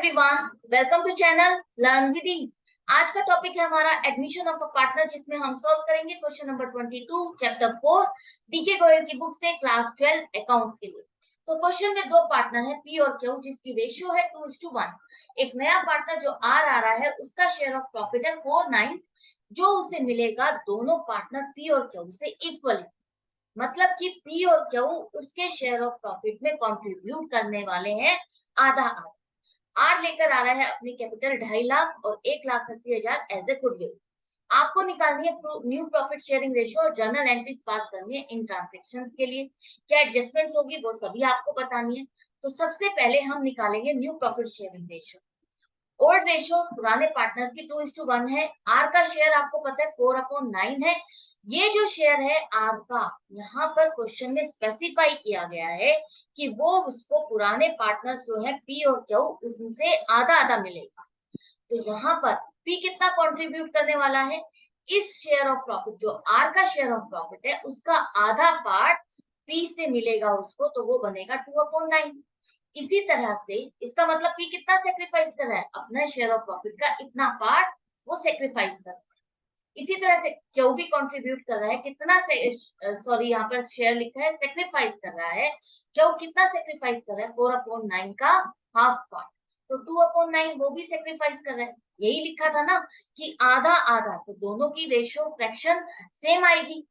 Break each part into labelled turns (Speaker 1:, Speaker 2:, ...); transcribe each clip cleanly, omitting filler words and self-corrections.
Speaker 1: Everyone, welcome to channel learn with ease. आज का topic है हमारा एडमिशन ऑफ अ पार्टनर, जिसमें हम सॉल्व करेंगे question number 22 chapter 4 DK Goyal की बुक से क्लास 12 अकाउंट्स के लिए। तो क्वेश्चन में दो पार्टनर है पी और क्यू, जिसकी रेशियो है 2:1। एक नया पार्टनर जो आर आ रहा है, उसका शेयर ऑफ प्रॉफिट है 4/9 जो उसे मिलेगा दोनों पार्टनर पी और क्यू से इक्वली। मतलब कि पी और क्यू उसके शेयर ऑफ प्रॉफिट में कंट्रीब्यूट करने वाले हैं आधा आधा। आर लेकर आ रहा है अपनी कैपिटल 2.5 लाख और 1,80,000 एज ए गुडविल। आपको निकालनी है न्यू प्रॉफिट शेयरिंग रेशियो और जर्नल एंट्रीज पास करनी है इन ट्रांजेक्शन के लिए। क्या एडजस्टमेंट्स होगी वो सभी आपको बतानी है। तो सबसे पहले हम निकालेंगे new profit sharing ratio. Old ratio पुराने पार्टनर्स की 2:1 है। आर का शेयर आपको पता है 4/9 है। ये जो शेयर है आर का, यहाँ पर क्वेश्चन में स्पेसिफाई किया गया है कि वो उसको पुराने पार्टनर्स जो है पी और क्यू, उनसे आधा आधा मिलेगा। तो यहाँ पर पी कितना कंट्रीब्यूट करने वाला है, इस शेयर ऑफ प्रॉफिट जो आर का शेयर ऑफ प्रॉफिट है उसका आधा पार्ट पी से मिलेगा उसको, तो वो बनेगा 2/9। इसी तरह से इसका मतलब पी कितना सेक्रीफाइस कर रहा है, अपना शेयर ऑफ प्रॉफिट का इतना पार्ट वो सेक्रीफाइस कर रहा है। इसी तरह से क्यू भी कंट्रीब्यूट कर रहा है कितना से, सॉरी यहाँ पर शेयर लिखा है सेक्रीफाइस कर रहा है। क्यू कितना सेक्रीफाइस कर रहा है, 4/9 का हाफ पार्ट। तो 2/9 वो भी सेक्रीफाइस कर रहा है। यही लिखा था ना कि आधा आधा, तो दोनों की रेशियो फ्रैक्शन सेम आएगी।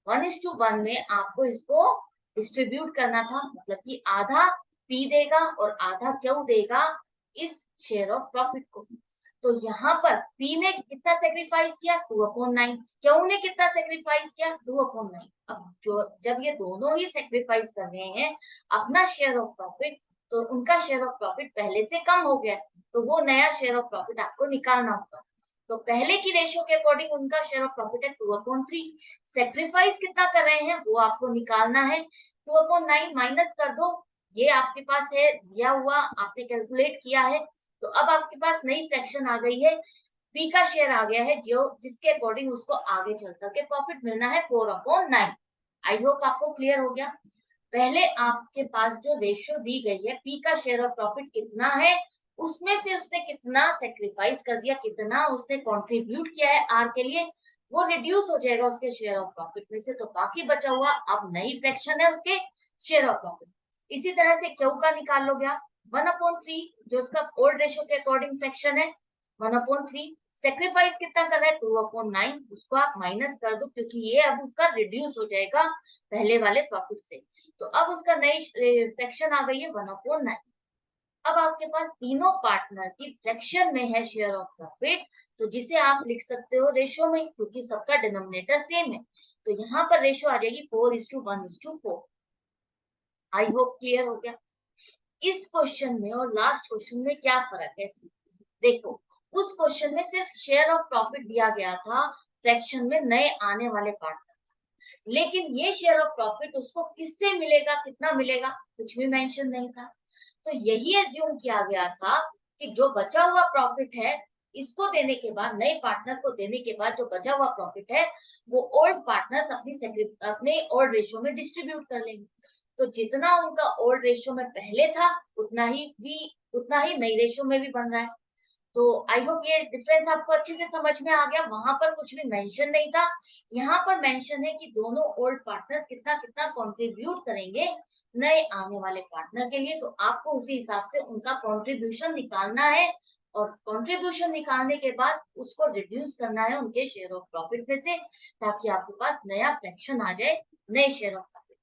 Speaker 1: 1:1 में आपको इसको डिस्ट्रीब्यूट करना था, मतलब कि आधा पी देगा और आधा क्यू देगा इस शेयर ऑफ प्रॉफिट को। तो यहाँ पर पी ने कितना सेक्रीफाइस किया, 2/9। क्यू ने कितना सेक्रीफाइस किया, 2/9। अब जब ये दोनों ही सेक्रीफाइस कर रहे हैं अपना शेयर ऑफ प्रॉफिट, तो उनका शेयर ऑफ प्रॉफिट पहले से कम हो गया, तो वो नया शेयर ऑफ प्रॉफिट आपको निकालना होगा। तो पहले की रेशियो के अकॉर्डिंग उनका शेयर ऑफ प्रॉफिट है 2/3। सेक्रीफाइस कितना कर रहे हैं वो आपको निकालना है। 2/9 माइनस कर दो, ये आपके पास है दिया हुआ, आपने कैलकुलेट किया है। तो अब आपके पास नई फ्रैक्शन आ गई है, पी का शेयर आ गया है जो जिसके अकॉर्डिंग उसको आगे चल करके प्रॉफिट मिलना है 4/9। आई होप आपको क्लियर हो गया। पहले आपके पास जो रेशियो दी गई है पी का शेयर ऑफ प्रॉफिट कितना है, उसमें से उसने कितना सेक्रीफाइस कर दिया, कितना उसने कंट्रीब्यूट किया है आर के लिए, वो रिड्यूस हो जाएगा उसके शेयर ऑफ प्रॉफिट में से। तो बाकी बचा हुआ अब नई फ्रैक्शन है उसके शेयर ऑफ प्रॉफिट। इसी तरह से क्यू का निकाल लोगे आप 1/3, जो उसका ओल्ड रेशियो के अकॉर्डिंग फ्रैक्शन है 1/3। सेक्रीफाइस कितना कर रहा है 2/9, उसको आप माइनस कर दो क्योंकि ये अब उसका रिड्यूस हो जाएगा पहले वाले प्रॉफिट से। तो अब उसका नई फ्रैक्शन आ गई है 1/9। अब आपके पास तीनों पार्टनर की फ्रैक्शन में है शेयर ऑफ प्रॉफिट, तो जिसे आप लिख सकते हो रेशियो में, क्योंकि सबका डिनोमिनेटर सेम है। तो यहाँ पर रेशियो आ जाएगी 4:1:4। आई होप क्लियर हो गया। इस क्वेश्चन में और लास्ट क्वेश्चन में क्या फर्क है, देखो। उस क्वेश्चन में सिर्फ शेयर ऑफ प्रॉफिट दिया गया था फ्रैक्शन में नए आने वाले पार्टनर, लेकिन ये शेयर ऑफ प्रॉफिट उसको किससे मिलेगा, कितना मिलेगा, कुछ भी मेंशन नहीं था। तो यही एज्यूम किया गया था कि जो बचा हुआ प्रॉफिट है इसको देने के बाद, नए पार्टनर को देने के बाद जो बचा हुआ प्रॉफिट है वो ओल्ड पार्टनर्स अपने ओल्ड रेशियो में डिस्ट्रीब्यूट कर लेंगे। तो जितना उनका ओल्ड रेशियो में पहले था उतना ही नई रेशियो में भी बन रहा है। तो आई होप ये डिफरेंस आपको अच्छे से समझ में आ गया। वहां पर कुछ भी मेंशन नहीं था, यहाँ पर मेंशन है कि दोनों ओल्ड पार्टनर्स कितना कितना कंट्रीब्यूट करेंगे नए आने वाले पार्टनर के लिए। तो आपको उसी हिसाब से उनका कंट्रीब्यूशन निकालना है और कंट्रीब्यूशन निकालने के बाद उसको रिड्यूस करना है उनके शेयर ऑफ प्रॉफिट में से, ताकि आपके पास नया फ्रैक्शन आ जाए नए share of profit.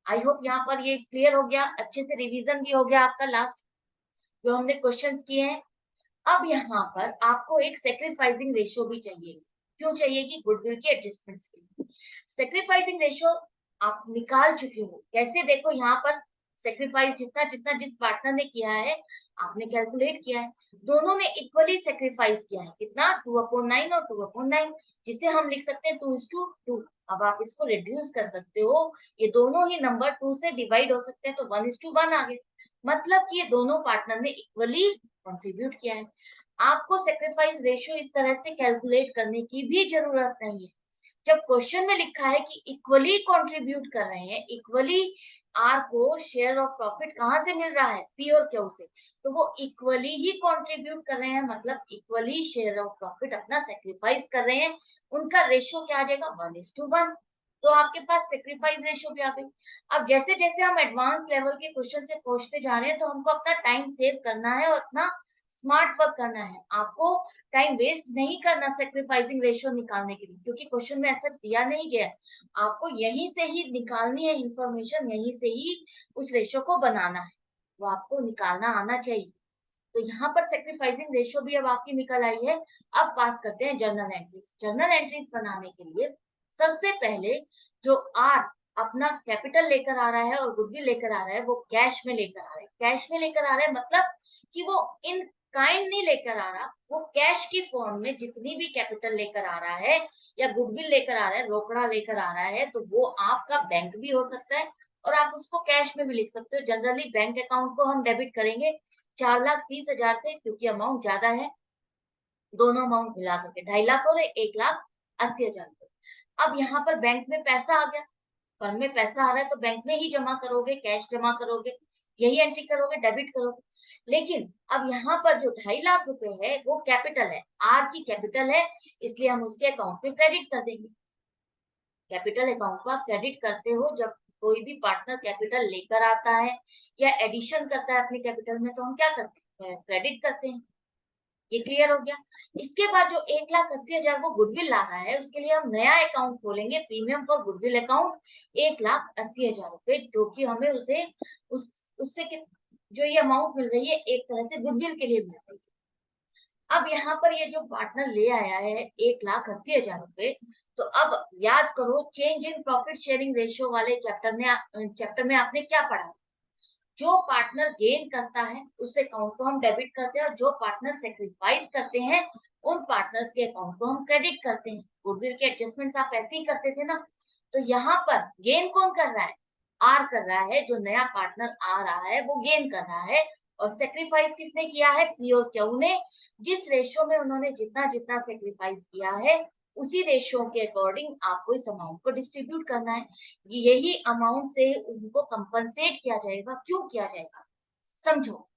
Speaker 1: I hope यहाँ पर ये क्लियर हो गया, अच्छे से रिवीजन भी हो गया आपका लास्ट जो हमने क्वेश्चंस किए हैं। अब यहाँ पर आपको एक सेक्रीफाइसिंग रेशियो भी चाहिए। क्यों चाहिए, कि गुडविल की एडजस्टमेंट्स के लिए। सेक्रीफाइसिंग रेशियो आप निकाल चुके हो, कैसे देखो यहाँ पर सेक्रीफाइस जितना जितना जिस पार्टनर ने किया है आपने कैलकुलेट किया है, दोनों ने इक्वली सेक्रीफाइस किया है। कितना, 2/9 और 2/9, जिसे हम लिख सकते हैं 2:2। अब आप इसको रिड्यूस कर सकते हो, ये दोनों ही नंबर 2 से डिवाइड हो सकते हैं, तो 1:1 आ गए। मतलब कि ये दोनों पार्टनर ने इक्वली कंट्रीब्यूट किया है। आपको सेक्रीफाइस रेशियो इस तरह से कैलकुलेट करने की भी जरूरत नहीं है। जब क्वेश्चन में लिखा है कि इक्वली कंट्रीब्यूट कर रहे हैं, इक्वली आर को शेयर ऑफ प्रॉफिट कहाँ से मिल रहा है, पी और क्यू से, तो वो इक्वली ही कंट्रीब्यूट कर रहे हैं, मतलब इक्वली शेयर ऑफ प्रॉफिट अपना सेक्रीफाइस कर रहे हैं। उनका रेशियो क्या आ जाएगा, 1:1। तो आपके पास सेक्रीफाइस रेशियो भी आ गई। अब जैसे जैसे हम एडवांस लेवल के क्वेश्चन से पहुंचते जा रहे हैं, तो हमको अपना टाइम सेव करना है और अपना स्मार्ट वर्क करना है। आपको टाइम वेस्ट नहीं करना सेक्रीफाइसिंग रेशियो निकालने के लिए, क्योंकि क्वेश्चन में ऐसा दिया नहीं गया है। आपको यहीं से ही निकालनी है इंफॉर्मेशन, यहीं से ही उस रेशियो को बनाना है, वो आपको निकालना आना चाहिए। तो यहाँ पर सेक्रीफाइसिंग रेशियो भी अब आपकी निकल आई है। अब पास करते हैं जर्नल एंट्रीज। जर्नल एंट्रीज बनाने के लिए सबसे पहले जो आर अपना कैपिटल लेकर आ रहा है और गुडविल लेकर आ रहा है, वो कैश में लेकर आ रहा है। कैश में लेकर आ रहा है मतलब कि वो इन काइंड नहीं लेकर आ रहा, वो कैश की फॉर्म में जितनी भी कैपिटल लेकर आ रहा है या गुडविल लेकर आ रहा है, रोकड़ा लेकर आ रहा है, तो वो आपका बैंक भी हो सकता है और आप उसको कैश में भी लिख सकते हो। जनरली बैंक अकाउंट को हम डेबिट करेंगे 4,30,000 से, क्योंकि अमाउंट ज्यादा है। दोनों अमाउंट मिला करके 2.5 लाख और 1,80,000 रुपए। अब यहाँ पर बैंक में पैसा आ गया, फर्म में पैसा आ रहा है तो बैंक में ही जमा करोगे, कैश जमा करोगे, यही एंट्री करोगे, डेबिट करोगे। लेकिन अब यहाँ पर जो 2.5 लाख रुपए है वो कैपिटल है, आर की कैपिटल है, इसलिए हम उसके अकाउंट में क्रेडिट कर देंगे। कैपिटल अकाउंट को आप क्रेडिट करते हो जब कोई भी पार्टनर कैपिटल लेकर आता है या एडिशन करता है अपने कैपिटल में, तो हम क्या करते हैं, क्रेडिट करते हैं। ये क्लियर हो गया। इसके बाद जो 1,80,000 वो गुडविल ला रहा है, उसके लिए हम नया अकाउंट खोलेंगे, प्रीमियम फॉर गुडविल अकाउंट, 1,80,000 रुपए, जो कि हमें उसे उससे जो ये अमाउंट मिल रही है एक तरह से गुडविल के लिए मिल रही है। अब यहाँ पर ये जो पार्टनर ले आया है 1,80,000 रुपए, तो अब याद करो change in profit sharing ratio वाले चैप्टर में आपने क्या पढ़ा। जो पार्टनर गेन करता है उस अकाउंट को हम डेबिट करते हैं और जो पार्टनर सेक्रीफाइस करते हैं उन पार्टनर्स के अकाउंट को हम क्रेडिट करते हैं। गुडविल के एडजस्टमेंट्स आप ऐसे ही करते थे ना। तो यहाँ पर गेन कौन कर रहा है, आर कर रहा है, जो नया पार्टनर आ रहा है वो गेन कर रहा है। और सेक्रीफाइस किसने किया है, पी और क्यू ने। जिस रेशियो में उन्होंने जितना जितना सेक्रीफाइस किया है उसी रेशियो के अकॉर्डिंग आपको इस अमाउंट को डिस्ट्रीब्यूट करना है। यही अमाउंट से उनको कंपनसेट किया जाएगा। क्यों किया जाएगा, समझो।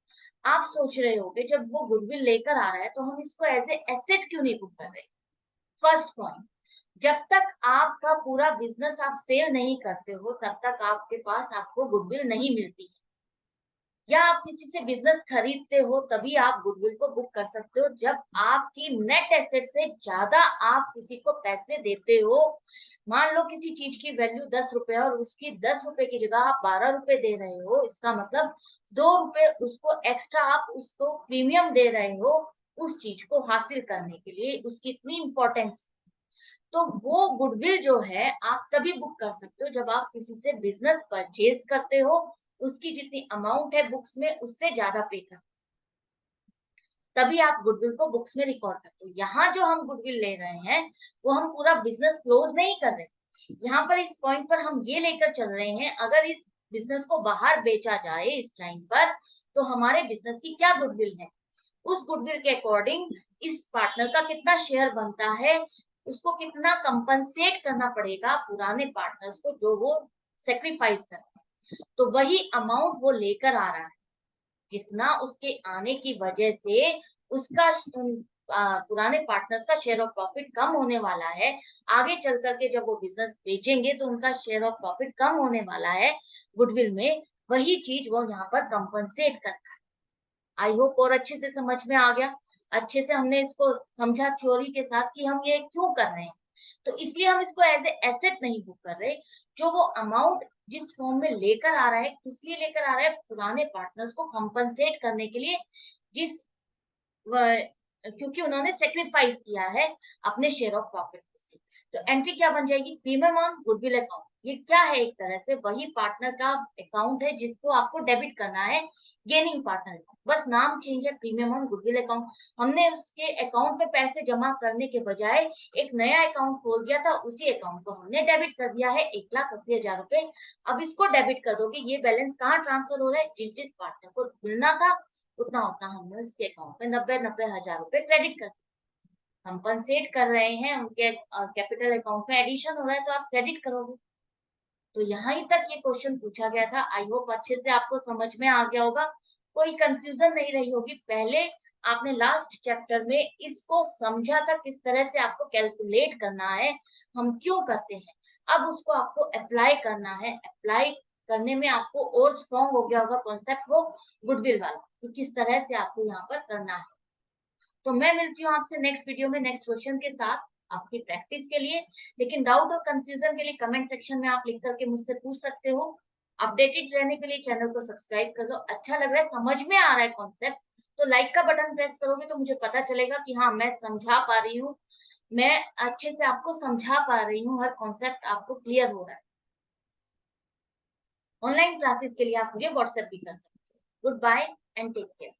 Speaker 1: आप सोच रहे होगे जब वो गुडविल लेकर आ रहा है तो हम इसको एज ए एसेट क्यों नहीं बुक कर रहे। फर्स्ट पॉइंट, जब तक आपका पूरा बिजनेस आप सेल नहीं करते हो तब तक आपके पास आपको गुडविल नहीं मिलती है। या आप किसी से बिजनेस खरीदते हो तभी आप गुडविल को बुक कर सकते हो, जब आपकी नेट एसेट से ज्यादा आप किसी को पैसे देते हो। मान लो किसी चीज की वैल्यू 10 रुपए और उसकी 10 रुपए की जगह आप 12 रुपए दे रहे हो, इसका मतलब 2 रुपए उसको एक्स्ट्रा आप उसको प्रीमियम दे रहे हो उस चीज को हासिल करने के लिए, उसकी इतनी इंपॉर्टेंस। तो वो गुडविल जो है आप तभी बुक कर सकते हो जब आप किसी से बिजनेस परचेज करते हो, उसकी जितनी अमाउंट है बुक्स में उससे ज्यादा पे कर, तभी आप गुडविल को बुक्स में रिकॉर्ड करते हो। यहाँ जो हम गुडविल ले रहे हैं वो हम पूरा बिजनेस क्लोज नहीं कर रहे। यहाँ पर इस पॉइंट पर हम ये लेकर चल रहे हैं, अगर इस बिजनेस को बाहर बेचा जाए इस टाइम पर तो हमारे बिजनेस की क्या गुडविल है, उस गुडविल के अकॉर्डिंग इस पार्टनर का कितना शेयर बनता है, उसको कितना कंपनसेट करना पड़ेगा पुराने पार्टनर्स को जो वो सेक्रीफाइस करते हैं। तो वही अमाउंट वो लेकर आ रहा है, जितना उसके आने की वजह से उसका पुराने पार्टनर्स का शेयर ऑफ प्रॉफिट कम होने वाला है। आगे चल करके जब वो बिजनेस बेचेंगे तो उनका शेयर ऑफ प्रॉफिट कम होने वाला है गुडविल में, वही चीज वो यहाँ पर कंपनसेट करता है। आई होप और अच्छे से समझ में आ गया। अच्छे से हमने इसको समझा थ्योरी के साथ कि हम ये क्यों कर रहे हैं। तो इसलिए हम इसको एज ए एसेट नहीं बुक कर रहे। जो वो अमाउंट जिस फॉर्म में लेकर आ रहा है, किस लिए लेकर आ रहा है, पुराने पार्टनर्स को कंपनसेट करने के लिए, जिस क्योंकि उन्होंने सेक्रीफाइस किया है अपने शेयर ऑफ प्रॉफिट से। तो एंट्री क्या बन जाएगी, प्रीमियम ऑन गुडविल अकाउंट। ये क्या है, एक तरह से वही पार्टनर का अकाउंट है जिसको आपको डेबिट करना है, गेनिंग पार्टनर, बस नाम चेंज है, प्रीमियम ऑन गुडविल अकाउंट। हमने उसके अकाउंट में पैसे जमा करने के बजाय एक नया अकाउंट खोल दिया था, उसी अकाउंट को हमने डेबिट कर दिया है 1,80,000 रुपए। अब इसको डेबिट कर दोगे, ये बैलेंस कहाँ ट्रांसफर हो रहा है, जिस जिस पार्टनर को मिलना था उतना उतना हमने उसके अकाउंट में 90,000 रुपए क्रेडिट कर दिया। कंपनसेट कर रहे हैं, उनके कैपिटल अकाउंट में एडिशन हो रहा है तो आप क्रेडिट करोगे। तो यहाँ ही तक ये क्वेश्चन पूछा गया था। आई होप अच्छे से आपको समझ में आ गया होगा, कोई कंफ्यूजन नहीं रही होगी। पहले आपने लास्ट चैप्टर में इसको समझा था किस तरह से आपको कैलकुलेट करना है, हम क्यों करते हैं। अब उसको आपको अप्लाई करना है। अप्लाई करने में आपको और स्ट्रॉन्ग हो गया होगा कॉन्सेप्ट वो गुडविल वाला, कि किस तरह से आपको यहाँ पर करना है। तो मैं मिलती हूँ आपसे नेक्स्ट वीडियो में नेक्स्ट क्वेश्चन के साथ आपकी प्रैक्टिस के लिए। लेकिन डाउट और कंफ्यूजन के लिए कमेंट सेक्शन में आप लिख करके मुझसे पूछ सकते हो। अपडेटेड रहने के लिए चैनल को सब्सक्राइब कर दो। अच्छा लग रहा है, समझ में आ रहा है कॉन्सेप्ट, तो लाइक का बटन प्रेस करोगे तो मुझे पता चलेगा कि हाँ मैं समझा पा रही हूँ, मैं अच्छे से आपको समझा पा रही हूँ, हर कॉन्सेप्ट आपको क्लियर हो रहा है। ऑनलाइन क्लासेस के लिए आप मुझे व्हाट्सएप भी कर सकते हो। Good bye and take care.